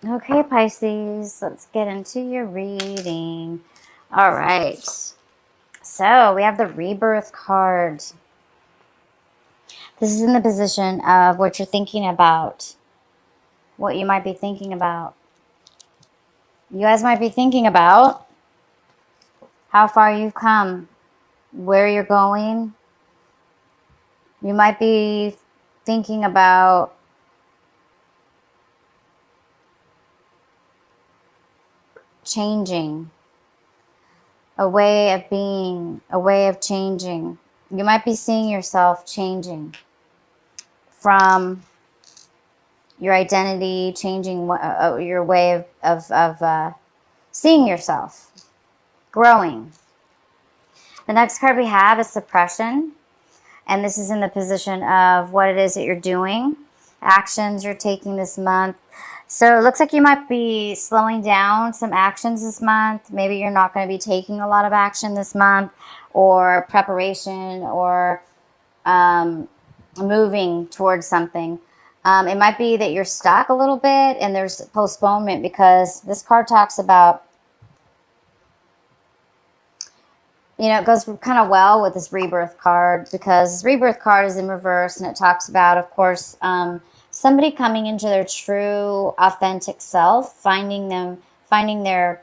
Okay, Pisces, let's get into your reading. All right. So we have the Rebirth card. This is in the position of what you're thinking about, what you might be thinking about. You guys might be thinking about how far you've come, where you're going. You might be thinking about changing, a way of being, a way of changing. You might be seeing yourself changing from your identity, changing your way of seeing yourself, growing. The next card we have is suppression. And this is in the position of what it is that you're doing, actions you're taking this month. So it looks like you might be slowing down some actions this month. Maybe you're not going to be taking a lot of action this month, or preparation, or moving towards something. It might be that you're stuck a little bit and there's postponement, because this card talks about, it goes kind of well with this Rebirth card, because this Rebirth card is in reverse, and it talks about, of course, somebody coming into their true, authentic self, finding their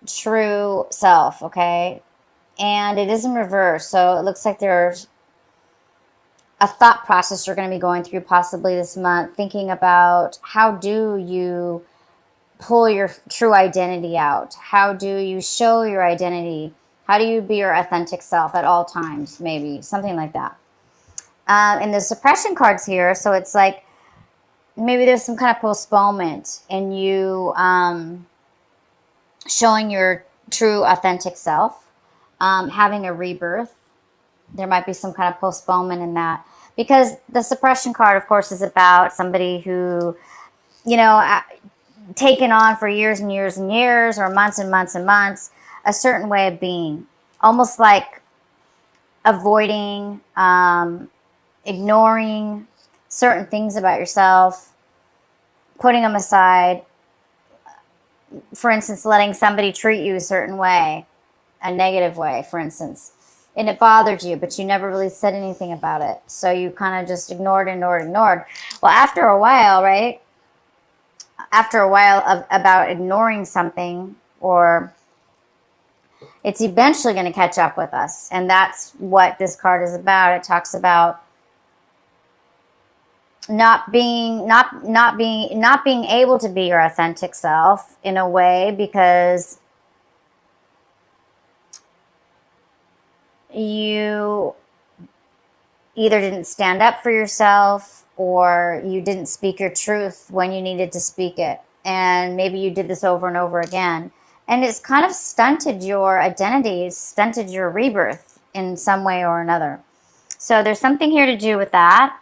true self, okay? And it is in reverse, so it looks like there's a thought process you're going to be going through possibly this month, thinking about how do you pull your true identity out? How do you show your identity? How do you be your authentic self at all times? Maybe something like that. And the suppression cards here, so it's like maybe there's some kind of postponement in you showing your true authentic self, having a rebirth. There might be some kind of postponement in that, because the suppression card, of course, is about somebody who, taken on for years and years and years, or months and months and months, a certain way of being, almost like avoiding, ignoring certain things about yourself, putting them aside. For instance, letting somebody treat you a certain way, a negative way, for instance, and it bothered you, but you never really said anything about it. So you kind of just ignored. Well, after a while, right? After a while about ignoring something, or it's eventually going to catch up with us. And that's what this card is about. It talks about not being able to be your authentic self in a way, because you either didn't stand up for yourself, or you didn't speak your truth when you needed to speak it. And maybe you did this over and over again. And it's kind of stunted your identity, stunted your rebirth in some way or another. So there's something here to do with that.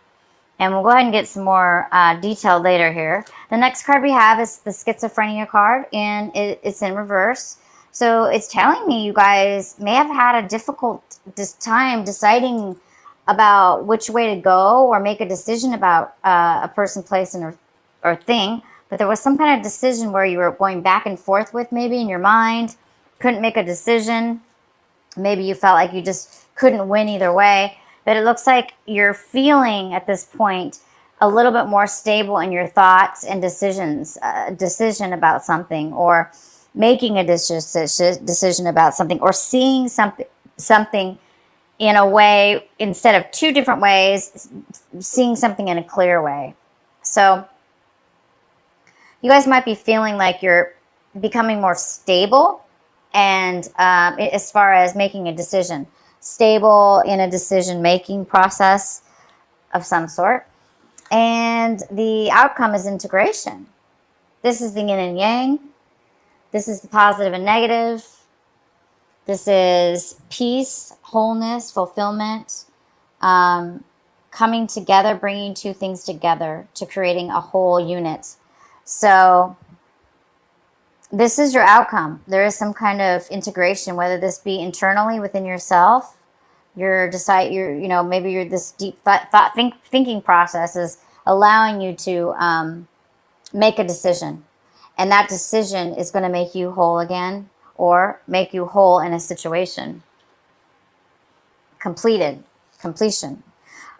And we'll go ahead and get some more detail later here. The next card we have is the schizophrenia card, and it's in reverse. So it's telling me you guys may have had a difficult time deciding about which way to go, or make a decision about a person, place, or thing. But there was some kind of decision where you were going back and forth with, maybe in your mind, couldn't make a decision. Maybe you felt like you just couldn't win either way. But it looks like you're feeling at this point a little bit more stable in your thoughts and decisions, decision about something, or making a decision about something, or seeing something in a way, instead of two different ways, seeing something in a clear way. So you guys might be feeling like you're becoming more stable, and as far as making a decision, stable in a decision-making process of some sort. And the outcome is integration. This is the yin and yang. This is the positive and negative. This is peace, wholeness, fulfillment, coming together, bringing two things together to creating a whole unit. So this is your outcome. There is some kind of integration, whether this be internally within yourself. Maybe you're this deep thinking process is allowing you to make a decision. And that decision is going to make you whole again, or make you whole in a situation. Completion.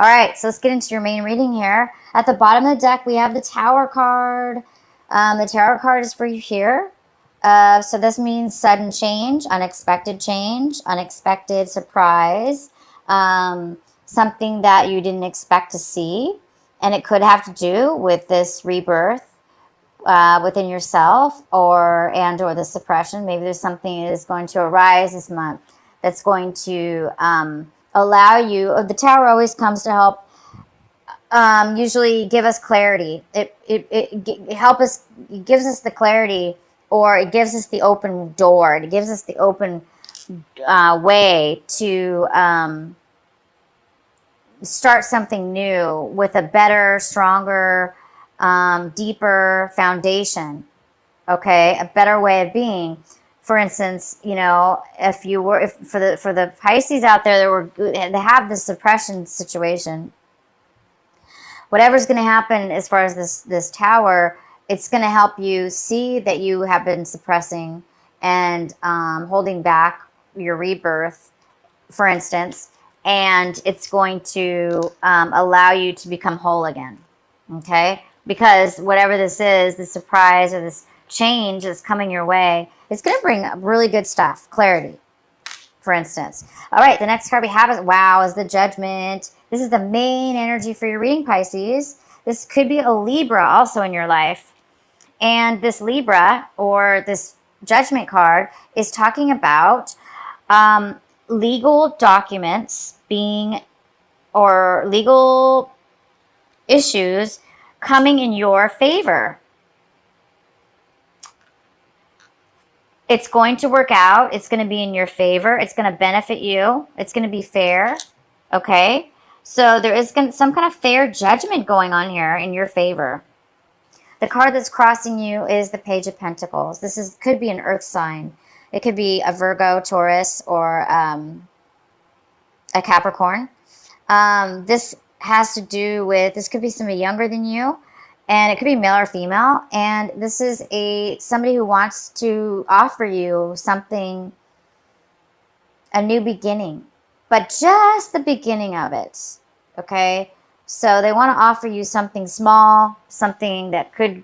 All right, so let's get into your main reading here. At the bottom of the deck, we have the Tower card. The Tower card is for you here. So this means sudden change, unexpected surprise, something that you didn't expect to see. And it could have to do with this rebirth within yourself, or the suppression. Maybe there's something that is going to arise this month that's going to allow you. The Tower always comes to help usually give us clarity. It help us. It gives us the clarity, or it gives us the open door. It gives us the open way to start something new with a better, stronger, deeper foundation. Okay, a better way of being. For instance, you know, if for the Pisces out there they have this suppression situation, whatever's going to happen as far as this Tower, it's going to help you see that you have been suppressing and holding back your rebirth, for instance, and it's going to allow you to become whole again. Okay, because whatever this is, the surprise or this change that's coming your way, it's going to bring really good stuff, clarity, for instance. All right, the next card we have is the Judgment. This is the main energy for your reading, Pisces. This could be a Libra also in your life. And this Libra, or this Judgment card, is talking about legal documents or legal issues coming in your favor. It's going to work out. It's going to be in your favor. It's going to benefit you. It's going to be fair. Okay? So there is some kind of fair judgment going on here in your favor. The card that's crossing you is the Page of Pentacles. Could be an earth sign. It could be a Virgo, Taurus, or a Capricorn. This has to do with, this could be somebody younger than you, and it could be male or female. And this is somebody who wants to offer you something, a new beginning, but just the beginning of it. Okay, so they want to offer you something small, something that could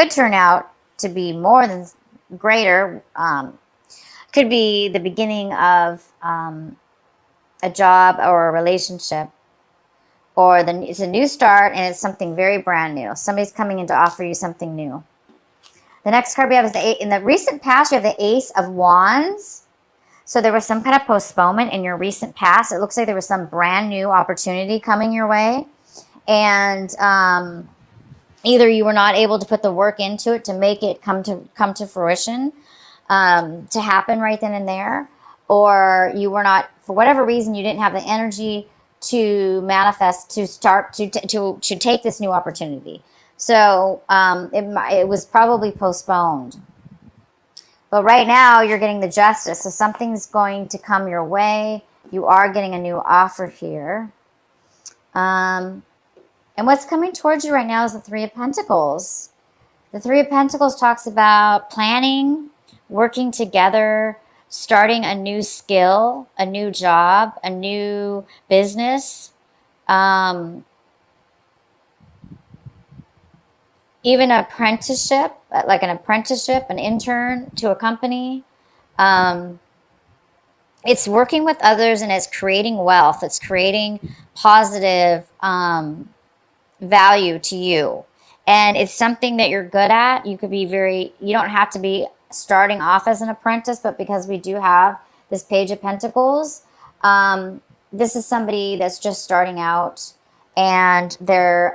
turn out to be more than greater. Could be the beginning of a job or a relationship, or it's a new start, and it's something very brand new. Somebody's coming in to offer you something new. The next card we have is in the recent past, you have the Ace of Wands. So there was some kind of postponement in your recent past. It looks like there was some brand new opportunity coming your way. And either you were not able to put the work into it to make it come to fruition, to happen right then and there, or you were not, for whatever reason, you didn't have the energy to manifest, to start to take this new opportunity. So it was probably postponed. But right now you're getting the Justice, so something's going to come your way. You are getting a new offer here. And what's coming towards you right now is the Three of Pentacles. The Three of Pentacles talks about planning, working together, starting a new skill, a new job, a new business, even apprenticeship, like an apprenticeship, an intern to a company. It's working with others, and it's creating wealth. It's creating positive value to you. And it's something that you're good at. You don't have to be starting off as an apprentice, but because we do have this Page of Pentacles, this is somebody that's just starting out, and they're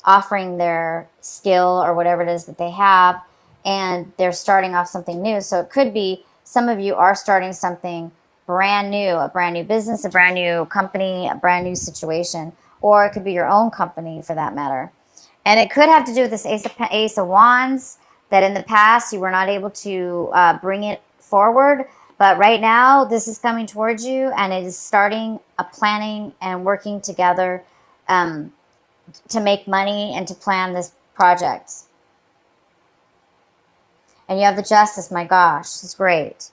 offering their skill or whatever it is that they have, and they're starting off something new. So it could be some of you are starting something brand new, a brand new business, a brand new company, a brand new situation, or it could be your own company for that matter. And it could have to do with this Ace of Wands, that in the past you were not able to bring it forward. But right now, this is coming towards you, and it is starting a planning and working together to make money and to plan this project. And you have the Justice. My gosh, this is great.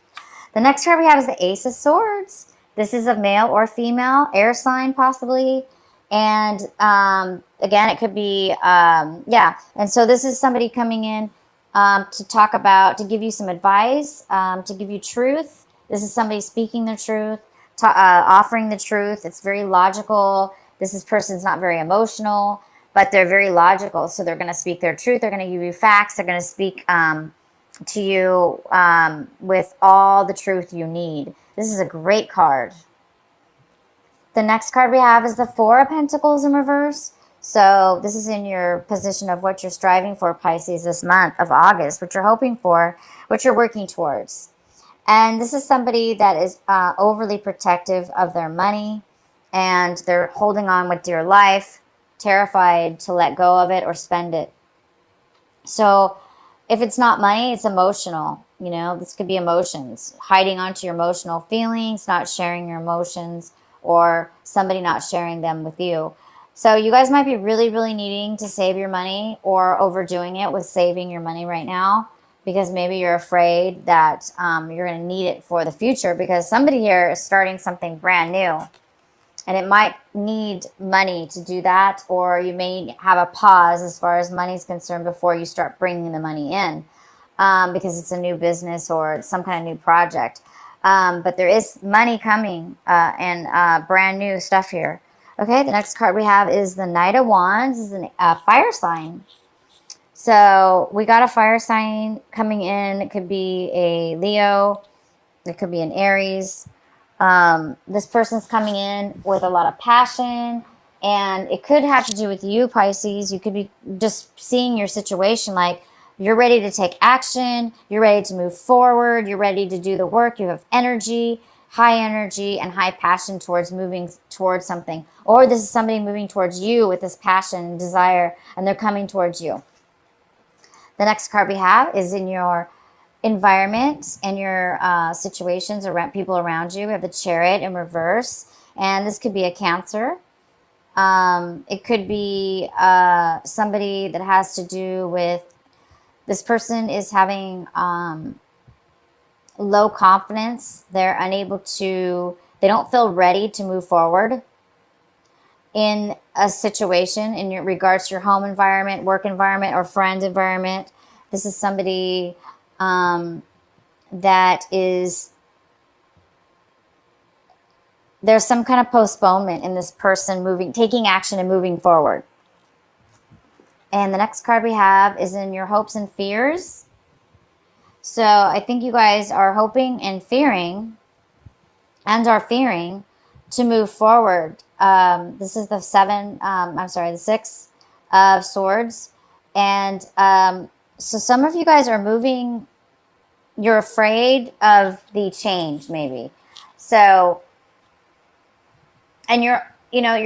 The next card we have is the Ace of Swords. This is a male or female, air sign possibly. And again, it could be, yeah. And so this is somebody coming in to talk about, to give you some advice, to give you truth. This is somebody speaking their truth, offering the truth. It's very logical. This person's not very emotional, but they're very logical. So they're going to speak their truth. They're going to give you facts. They're going to speak to you with all the truth you need. This is a great card. The next card we have is the Four of Pentacles in reverse. So this is in your position of what you're striving for, Pisces, this month of August, what you're hoping for, what you're working towards. And this is somebody that is overly protective of their money, and they're holding on with dear life, terrified to let go of it or spend it. So if it's not money, it's emotional. You know, this could be emotions, hiding onto your emotional feelings, not sharing your emotions, or somebody not sharing them with you. So you guys might be really, really needing to save your money or overdoing it with saving your money right now, because maybe you're afraid that you're going to need it for the future, because somebody here is starting something brand new. And it might need money to do that, or you may have a pause as far as money is concerned before you start bringing the money in, because it's a new business or some kind of new project. But there is money coming and brand new stuff here. Okay, the next card we have is the Knight of Wands. This is a fire sign. So we got a fire sign coming in. It could be a Leo. It could be an Aries. This person's coming in with a lot of passion, and it could have to do with you, Pisces. You could be just seeing your situation like you're ready to take action, you're ready to move forward, you're ready to do the work, you have energy, and high passion towards moving towards something. Or this is somebody moving towards you with this passion and desire, and they're coming towards you. The next card we have is in your environment and your situations around people around you. We have the Chariot in reverse, and this could be a Cancer. It could be somebody that has to do with, this person is having low confidence. They're unable to, they don't feel ready to move forward in a situation in your regards to your home environment, work environment, or friend environment. This is somebody that is, there's some kind of postponement in this person taking action and moving forward. And the next card we have is in your hopes and fears. So I think you guys are hoping and fearing, to move forward. This is the the Six of Swords. And so some of you guys are moving, you're afraid of the change maybe. So, and you're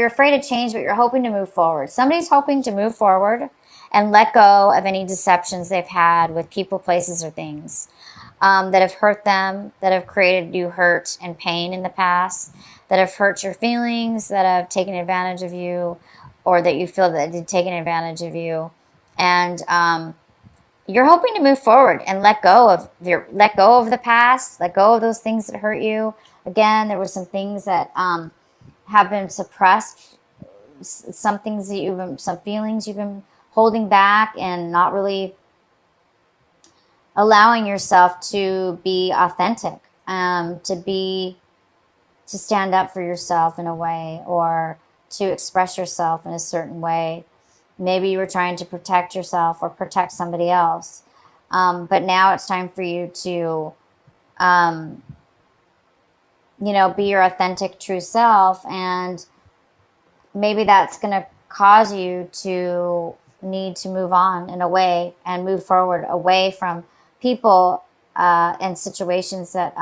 afraid of change, but you're hoping to move forward. Somebody's hoping to move forward and let go of any deceptions they've had with people, places, or things that have hurt them, that have created you hurt and pain in the past, that have hurt your feelings, that have taken advantage of you, or that you feel that they've taken advantage of you. And you're hoping to move forward and let go of the past, let go of those things that hurt you. Again, there were some things that have been suppressed, some feelings you've been holding back and not really allowing yourself to be authentic, to stand up for yourself in a way, or to express yourself in a certain way. Maybe you were trying to protect yourself or protect somebody else. But now it's time for you to, be your authentic, true self. And maybe that's going to cause you to need to move on in a way and move forward away from people and situations that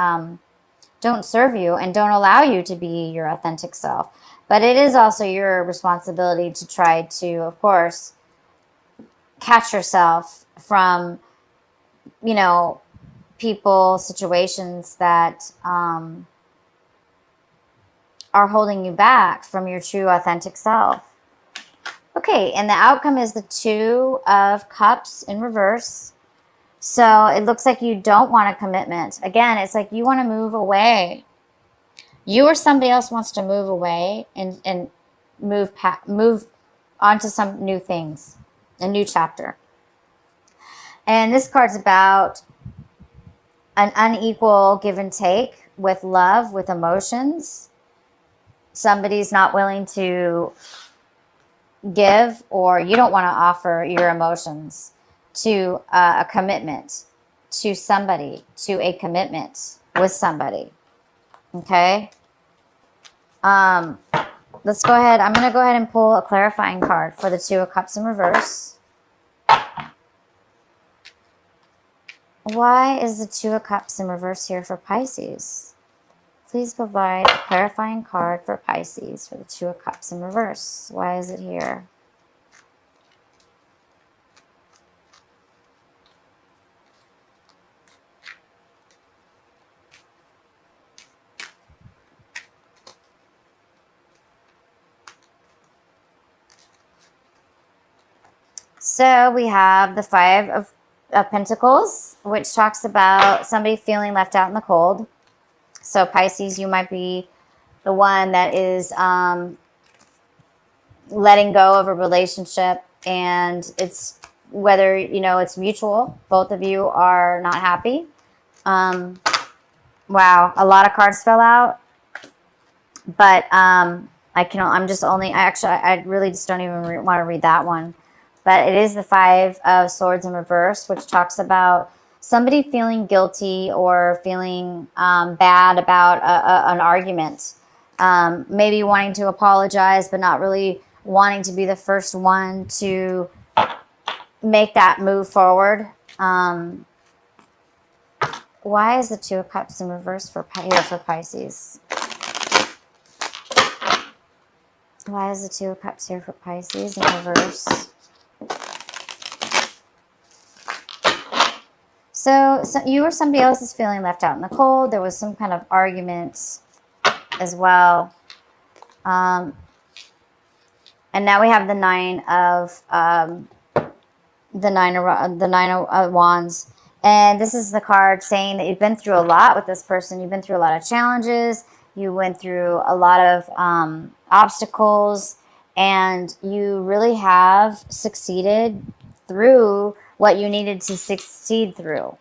don't serve you and don't allow you to be your authentic self. But it is also your responsibility to try to, of course, catch yourself from, people, situations that are holding you back from your true, authentic self. Okay, and the outcome is the Two of Cups in reverse. So it looks like you don't want a commitment. Again, it's like you want to move away. You or somebody else wants to move away and move on to some new things, a new chapter. And this card's about an unequal give and take with love, with emotions. Somebody's not willing to give, or you don't want to offer your emotions to a commitment to somebody, to a commitment with somebody. Okay? Let's go ahead. I'm going to go ahead and pull a clarifying card for the Two of Cups in reverse. Why is the Two of Cups in reverse here for Pisces? Please provide a clarifying card for Pisces for the Two of Cups in reverse. Why is it here? So we have the Five of Pentacles, which talks about somebody feeling left out in the cold. So Pisces, you might be the one that is letting go of a relationship, and it's whether, you know, it's mutual. Both of you are not happy. Wow, a lot of cards fell out, but I really just don't even want to read that one. But it is the Five of Swords in reverse, which talks about somebody feeling guilty or feeling bad about an argument. Maybe wanting to apologize, but not really wanting to be the first one to make that move forward. Why is the Two of Cups in reverse here for Pisces? Why is the Two of Cups here for Pisces in reverse? So you or somebody else is feeling left out in the cold. There was some kind of argument as well. And now we have the Nine of Wands. And this is the card saying that you've been through a lot with this person. You've been through a lot of challenges. You went through a lot of obstacles. And you really have succeeded through what you needed to succeed through.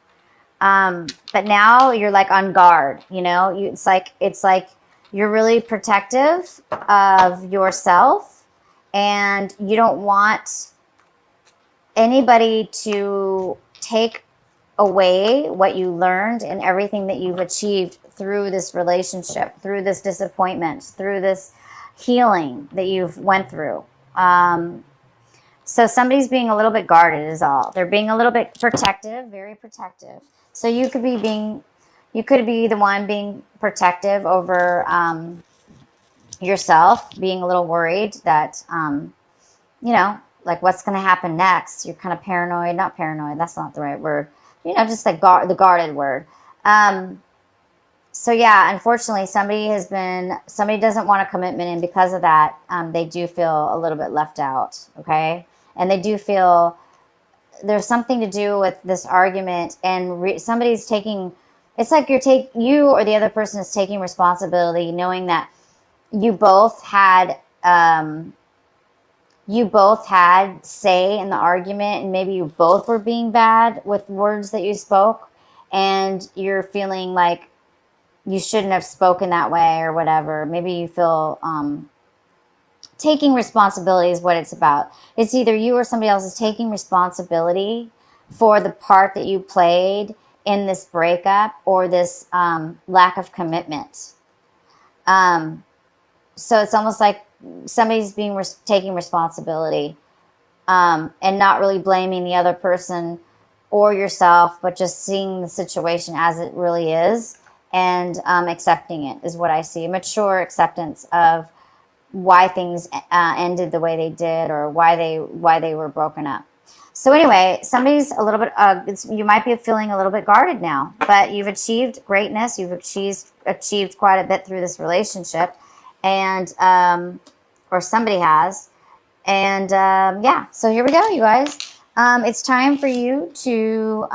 But now you're like on guard, you know, it's like you're really protective of yourself, and you don't want anybody to take away what you learned and everything that you've achieved through this relationship, through this disappointment, through this healing that you've went through. So somebody's being a little bit guarded is all. They're being a little bit protective, very protective. So you could be the one being protective over yourself, being a little worried that, you know, like what's going to happen next. You're kind of paranoid, not paranoid. That's not the right word. You know, just like the guarded word. So yeah, unfortunately, somebody doesn't want a commitment, and because of that, they do feel a little bit left out. Okay. And they do feel there's something to do with this argument, and somebody's taking, it's like you or the other person is taking responsibility, knowing that you both had say in the argument, and maybe you both were being bad with words that you spoke, and you're feeling like you shouldn't have spoken that way or whatever. Maybe you feel taking responsibility is what it's about. It's either you or somebody else is taking responsibility for the part that you played in this breakup or this lack of commitment. So it's almost like somebody's taking responsibility and not really blaming the other person or yourself, but just seeing the situation as it really is and accepting it is what I see. Mature acceptance of why things ended the way they did, or why they were broken up. So anyway, somebody's a little bit, you might be feeling a little bit guarded now, but you've achieved greatness. You've achieved quite a bit through this relationship, and or somebody has. And yeah, so here we go, you guys. It's time for you to,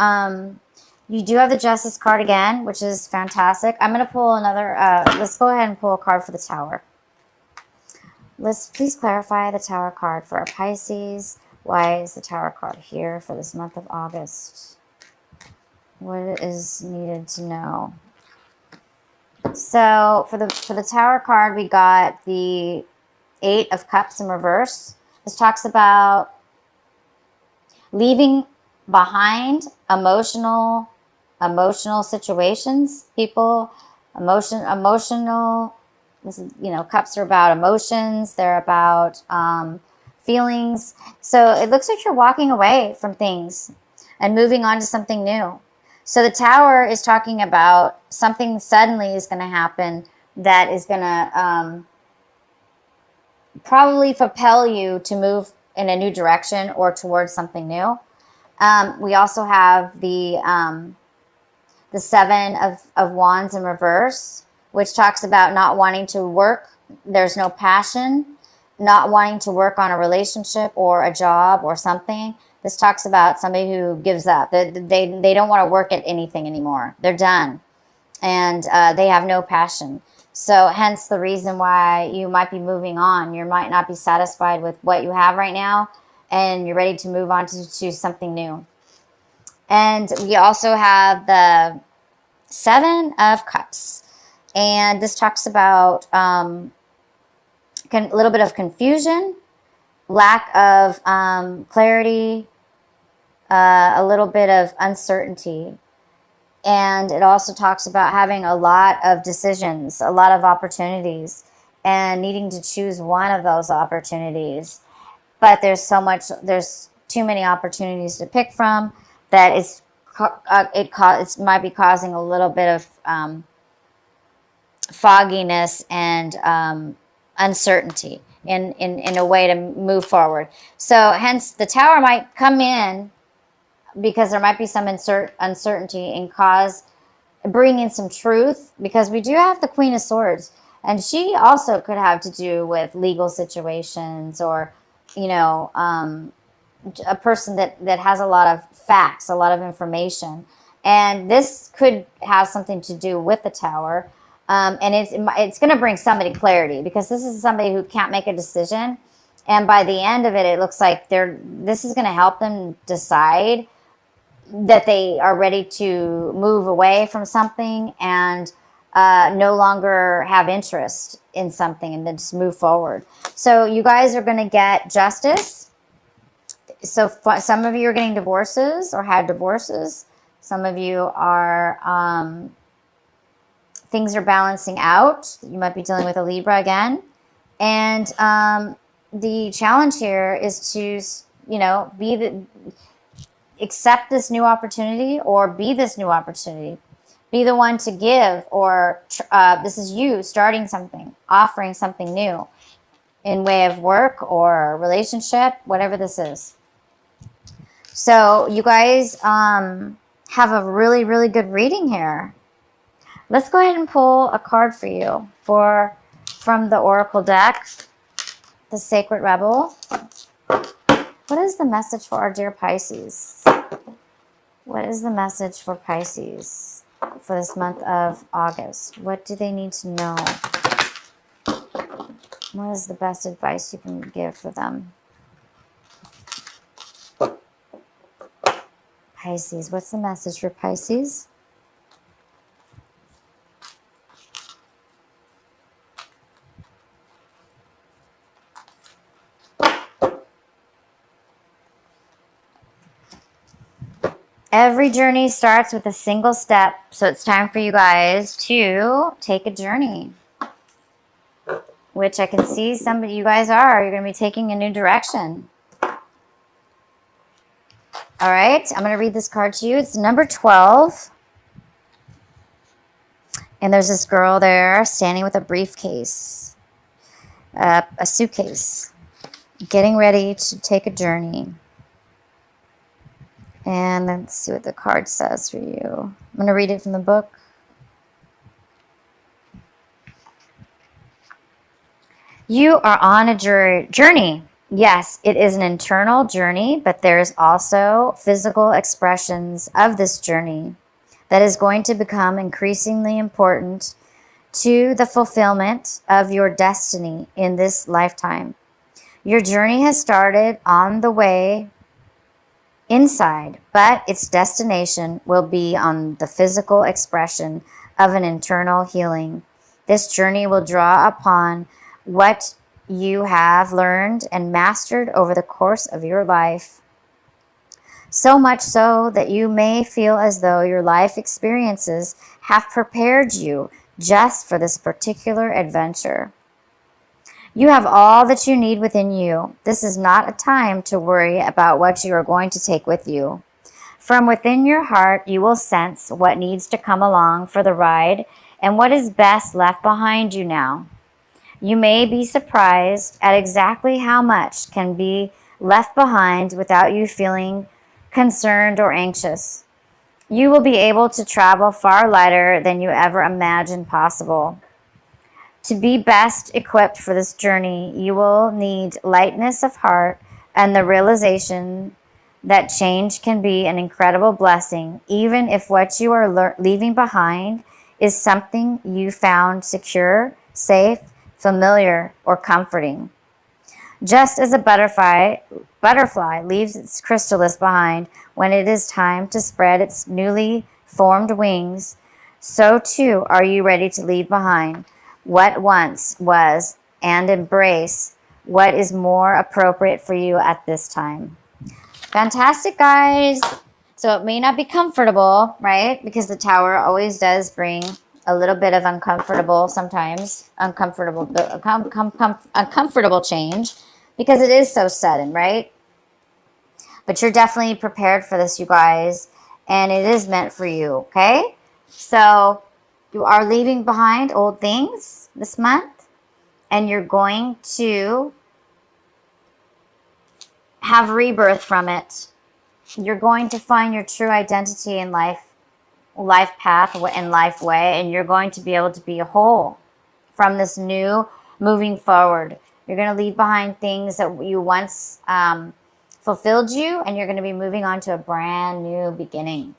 you do have the Justice card again, which is fantastic. I'm going to pull another, let's go ahead and pull a card for the Tower. Let's please clarify the Tower card for our Pisces. Why is the Tower card here for this month of August? What is needed to know? So for the Tower card, we got the 8 of Cups in reverse. This talks about leaving behind emotional situations, people, emotional. This is, you know, cups are about emotions. They're about feelings. So it looks like you're walking away from things and moving on to something new. So the Tower is talking about something suddenly is going to happen that is going to probably propel you to move in a new direction or towards something new. We also have the 7 of Wands in reverse, which talks about not wanting to work. There's no passion, not wanting to work on a relationship or a job or something. This talks about somebody who gives up. They don't want to work at anything anymore. They're done. And they have no passion. So hence the reason why you might be moving on. You might not be satisfied with what you have right now, and you're ready to move on to something new. And we also have the 7 of Cups. And this talks about a little bit of confusion, lack of clarity, a little bit of uncertainty. And it also talks about having a lot of decisions, a lot of opportunities, and needing to choose one of those opportunities. But there's too many opportunities to pick from that it might be causing a little bit of fogginess and uncertainty in a way to move forward. So hence the Tower might come in because there might be some uncertainty and bring in some truth, because we do have the Queen of Swords, and she also could have to do with legal situations, or, you know, a person that has a lot of facts, a lot of information. And this could have something to do with the Tower. And it's going to bring somebody clarity, because this is somebody who can't make a decision. And by the end of it, it looks like this is going to help them decide that they are ready to move away from something and no longer have interest in something, and then just move forward. So you guys are going to get justice. So some of you are getting divorces or had divorces. Some of you are, things are balancing out. You might be dealing with a Libra again. And the challenge here is to, you know, accept this new opportunity, or be this new opportunity. Be the one to give, or this is you starting something, offering something new in way of work or relationship, whatever this is. So you guys have a really, really good reading here. Let's go ahead and pull a card for you from the Oracle deck, the Sacred Rebel. What is the message for our dear Pisces? What is the message for Pisces for this month of August? What do they need to know? What is the best advice you can give for them? Pisces, what's the message for Pisces? Every journey starts with a single step, so it's time for you guys to take a journey. Which I can see some of you guys are. You're going to be taking a new direction. All right, I'm going to read this card to you. It's number 12. And there's this girl there standing with a briefcase, a suitcase, getting ready to take a journey. And let's see what the card says for you. I'm going to read it from the book. You are on a journey. Yes, it is an internal journey, but there's also physical expressions of this journey that is going to become increasingly important to the fulfillment of your destiny in this lifetime. Your journey has started on the way inside, but its destination will be on the physical expression of an internal healing. This journey will draw upon what you have learned and mastered over the course of your life. So much so that you may feel as though your life experiences have prepared you just for this particular adventure. You have all that you need within you. This is not a time to worry about what you are going to take with you. From within your heart, you will sense what needs to come along for the ride and what is best left behind you now. You may be surprised at exactly how much can be left behind without you feeling concerned or anxious. You will be able to travel far lighter than you ever imagined possible. To be best equipped for this journey, you will need lightness of heart and the realization that change can be an incredible blessing, even if what you are leaving behind is something you found secure, safe, familiar, or comforting. Just as a butterfly leaves its chrysalis behind when it is time to spread its newly formed wings, so too are you ready to leave behind what once was and embrace what is more appropriate for you at this time. Fantastic, guys. So it may not be comfortable, right? Because the Tower always does bring a little bit of uncomfortable, sometimes uncomfortable change, because it is so sudden, right? But you're definitely prepared for this, you guys, and it is meant for you, okay? So you are leaving behind old things this month, and you're going to have rebirth from it. You're going to find your true identity in life path and life way, and you're going to be able to be whole from this new moving forward. You're going to leave behind things that you once fulfilled you, and you're going to be moving on to a brand new beginning.